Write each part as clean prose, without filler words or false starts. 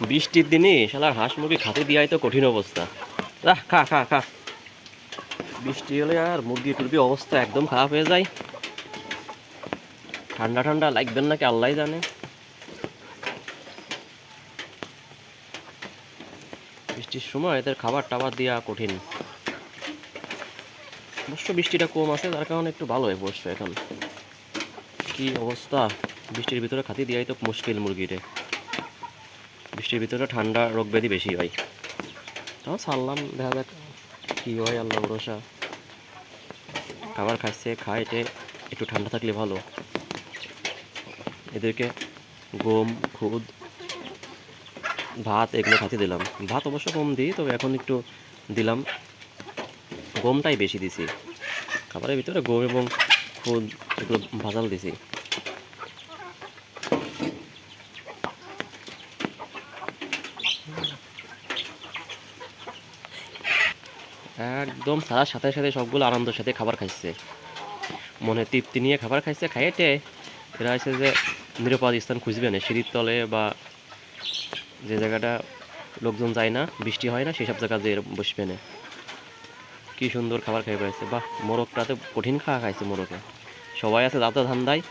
বৃষ্টির দিনে শালার হাঁস মুরগি খাতে দিয়াই তো কঠিন অবস্থা। রাহ, খা খা খা। বৃষ্টি হলে আর মুরগি টুরগি অবস্থা একদম খারাপ হয়ে যায়। ঠান্ডা ঠান্ডা লাগবেন নাকি আল্লাহ জানে। বৃষ্টির সময় এদের খাবার টাবার দেওয়া কঠিন। অবশ্য বৃষ্টিটা কম আছে, যার কারণে একটু ভালো হয়ে পড়ছে এখন। কি অবস্থা, বৃষ্টির ভিতরে খাতি দেওয়াই তো মুশকিল মুরগিরে। বৃষ্টির ভিতরে ঠান্ডা রোগ ব্যাধি বেশি হয়। তাও ছাড়লাম, দেখা যাক কী হয়, আল্লাহ ভরসা। খাবার খাচ্ছে, খাইতে একটু ঠান্ডা থাকলে ভালো। এদেরকে গম, খুদ, ভাত এগুলো খাতে দিলাম। ভাত অবশ্য কম দিই, তবে এখন একটু দিলাম। গমটাই বেশি দিছি খাবারের ভিতরে, গম এবং খুদ এগুলো ভাজাল দিছি। একদম সারার সাথে সাথে সবগুলো আনন্দের সাথে খাবার খাইছে, মনে তৃপ্তি নিয়ে খাবার খাইছে। খাইয়েটে এরা হচ্ছে যে নিরাপদ স্থান খুঁজবে না, সিঁড়ির তলে বা যে জায়গাটা লোকজন যায় না, বৃষ্টি হয় না, সেসব জায়গা যে বসবে না। কি সুন্দর খাবার খাই পাইছে, বাহ। মোরগটাতে কঠিন খাওয়া খাইছে মোরগে। সবাই আছে দাঁতে ধান্দায়,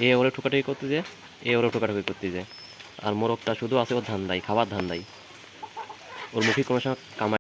এ ওরে ঠোকাঠুকি করতে যায়, এ ওরে ঠোকাঠুকি করতে যায়। আর মোরগটা শুধু আছে ওর ধান্দায়, খাবার ধান্দায়। ওর মুখে কোনো সময় কামাই